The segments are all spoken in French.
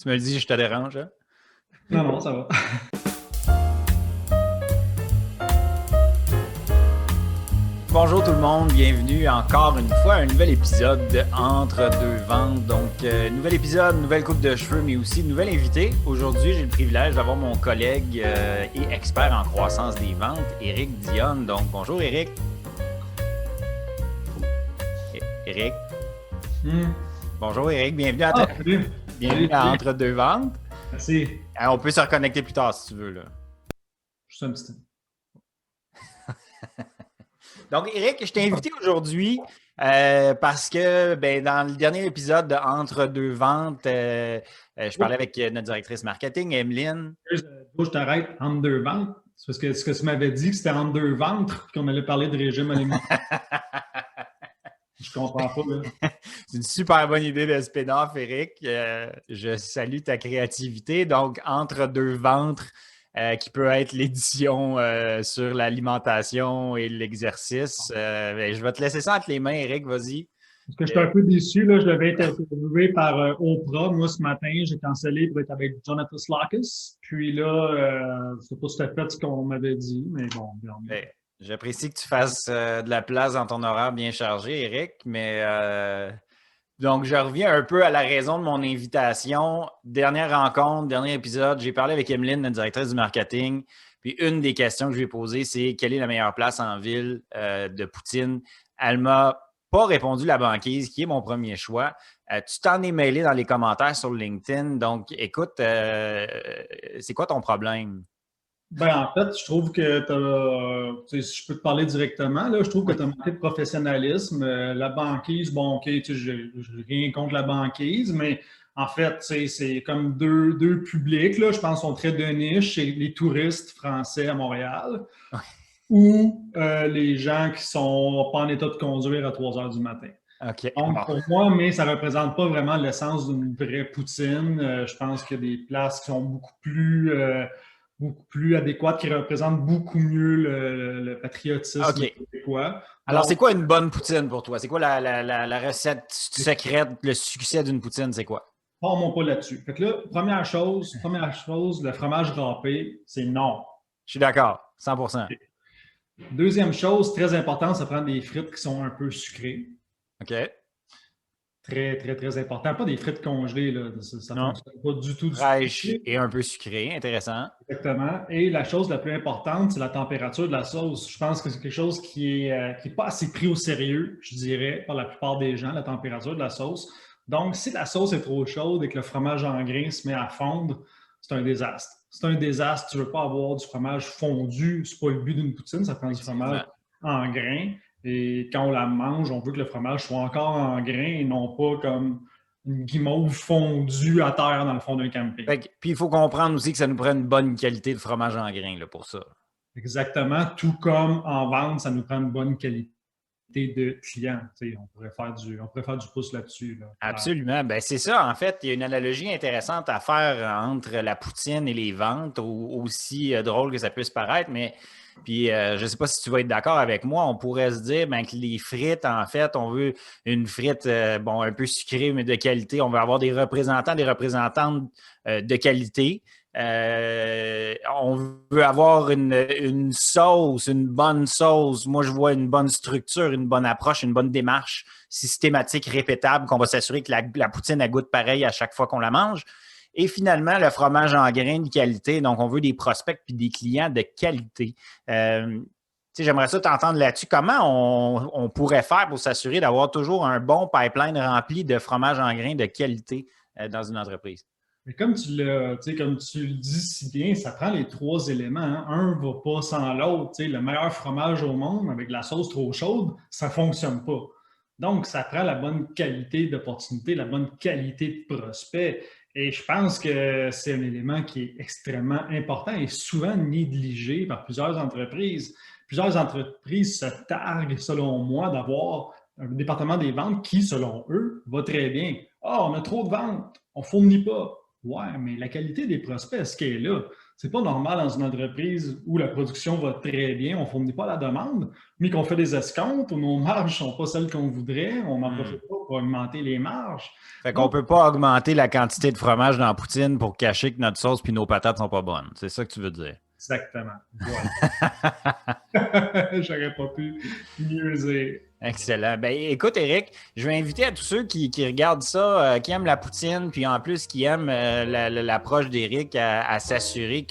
Tu me le dis, je te dérange, hein? Non, non, ça va. Bonjour tout le monde, bienvenue encore une fois à un nouvel épisode de Entre deux ventes. Donc, nouvel épisode, nouvelle coupe de cheveux, mais aussi nouvel invité. Aujourd'hui, j'ai le privilège d'avoir mon collègue et expert en croissance des ventes, Éric Dionne. Donc, bonjour Éric. Éric. Bonjour Éric, bienvenue à, Salut. bienvenue à Entre deux ventes. Merci. On peut se reconnecter plus tard si tu veux, là. Juste un petit temps. Donc, Éric, je t'ai invité aujourd'hui parce que dans le dernier épisode de Entre deux ventes, je parlais avec notre directrice marketing, Emeline. Je t'arrête entre deux ventres. C'est parce que ce que tu m'avais dit, que c'était entre deux ventres et qu'on allait parler de régime alimentaire. Je comprends pas, là. C'est une super bonne idée de spin-off, Éric. Je salue ta créativité. Donc, Entre deux ventres, qui peut être l'édition sur l'alimentation et l'exercice. Je vais te laisser ça entre les mains, Éric, vas-y. Parce que je suis un peu déçu, là. Je devais être interviewé par Oprah. Moi, ce matin, j'ai cancellé pour être avec Jonathan Slakis. Puis là, je ne sais pas si tu as fait ce qu'on m'avait dit, mais bon, bien. J'apprécie que tu fasses de la place dans ton horaire bien chargé, Éric, mais donc je reviens un peu à la raison de mon invitation. Dernière rencontre, dernier épisode, j'ai parlé avec Emeline, notre directrice du marketing, puis une des questions que je lui ai posées, c'est quelle est la meilleure place en ville de poutine? Elle m'a pas répondu la banquise, qui est mon premier choix. Tu t'en es mêlé dans les commentaires sur LinkedIn, donc écoute, c'est quoi ton problème? En fait, je trouve que si je peux te parler directement, là, je trouve que tu as manqué de professionnalisme. La banquise, bon, OK, je n'ai rien contre la banquise, mais en fait, c'est comme deux publics, là, je pense, sont très de niche. C'est les touristes français à Montréal ou les gens qui sont pas en état de conduire à 3 heures du matin. OK. Donc, pour moi, mais ça ne représente pas vraiment l'essence d'une vraie poutine. Je pense qu'il y a des places qui sont beaucoup plus adéquate, qui représente beaucoup mieux le patriotisme québécois. Alors, c'est quoi une bonne poutine pour toi? C'est quoi la recette secrète, le succès d'une poutine, c'est quoi? Parle-moi pas là-dessus. Fait que là, première chose, le fromage râpé, c'est non. Je suis d'accord, 100%. Okay. Deuxième chose, très importante, ça prend des frites qui sont un peu sucrées. OK. Très, très, très important. Pas des frites congelées, là. Ça ne fonctionne pas du tout. Fraîche et un peu sucré, intéressant. Exactement. Et la chose la plus importante, c'est la température de la sauce. Je pense que c'est quelque chose qui est pas assez pris au sérieux, je dirais, par la plupart des gens, la température de la sauce. Donc, si la sauce est trop chaude et que le fromage en grains se met à fondre, c'est un désastre. C'est un désastre. Tu ne veux pas avoir du fromage fondu. Ce n'est pas le but d'une poutine. Ça prend du fromage en grains. Et quand on la mange, on veut que le fromage soit encore en grains et non pas comme une guimauve fondue à terre dans le fond d'un camping. Puis il faut comprendre aussi que ça nous prend une bonne qualité de fromage en grains là, pour ça. Exactement. Tout comme en vente, ça nous prend une bonne qualité de client. On pourrait faire du pouce là-dessus. Là. Absolument. C'est ça. En fait, il y a une analogie intéressante à faire entre la poutine et les ventes, aussi drôle que ça puisse paraître, mais puis je ne sais pas si tu vas être d'accord avec moi, on pourrait se dire que les frites, en fait, on veut une frite un peu sucrée, mais de qualité. On veut avoir des représentants, des représentantes de qualité. On veut avoir une sauce, une bonne sauce. Moi, je vois une bonne structure, une bonne approche, une bonne démarche systématique, répétable, qu'on va s'assurer que la poutine elle goûte pareil à chaque fois qu'on la mange. Et finalement, le fromage en grains de qualité. Donc, on veut des prospects puis des clients de qualité. J'aimerais ça t'entendre là-dessus. Comment on pourrait faire pour s'assurer d'avoir toujours un bon pipeline rempli de fromage en grains de qualité dans une entreprise? Mais comme tu le dis si bien, ça prend les trois éléments. Hein. Un ne va pas sans l'autre. Le meilleur fromage au monde avec la sauce trop chaude, ça ne fonctionne pas. Donc, ça prend la bonne qualité d'opportunité, la bonne qualité de prospect. Et je pense que c'est un élément qui est extrêmement important et souvent négligé par plusieurs entreprises. Plusieurs entreprises se targuent, selon moi, d'avoir un département des ventes qui, selon eux, va très bien. Ah, on a trop de ventes, on ne fournit pas. Ouais, mais la qualité des prospects, est-ce qu'elle est là? C'est pas normal dans une entreprise où la production va très bien, on ne fournit pas la demande, mais qu'on fait des escomptes, où nos marges ne sont pas celles qu'on voudrait, on n'en profite pas pour augmenter les marges. Fait qu'on ne peut pas augmenter la quantité de fromage dans la poutine pour cacher que notre sauce puis nos patates sont pas bonnes. C'est ça que tu veux dire. Exactement. Voilà. J'aurais pas pu mieux dire. Excellent. Ben, écoute, Éric, je vais inviter à tous ceux qui regardent ça, qui aiment la poutine, puis en plus qui aiment l'approche d'Éric à s'assurer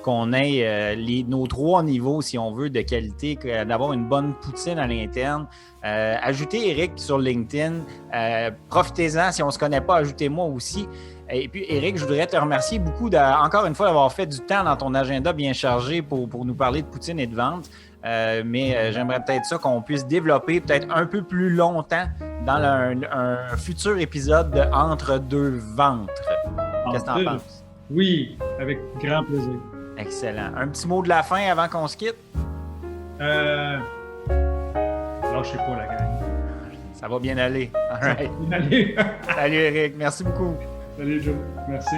qu'on ait nos 3 niveaux, si on veut, de qualité, d'avoir une bonne poutine à l'interne. Ajoutez Éric sur LinkedIn. Profitez-en. Si on ne se connaît pas, ajoutez-moi aussi. Et puis, Éric, je voudrais te remercier beaucoup, encore une fois, d'avoir fait du temps dans ton agenda bien chargé pour nous parler de poutine et de vente. Mais j'aimerais peut-être ça qu'on puisse développer peut-être un peu plus longtemps dans un futur épisode de Entre deux ventres. Qu'est-ce que tu en penses? Oui, avec grand plaisir. Excellent. Un petit mot de la fin avant qu'on se quitte? Lâchez pas la gang. Ça va bien aller. All right. Ça va bien aller. Salut Éric, merci beaucoup. Salut Joe, merci.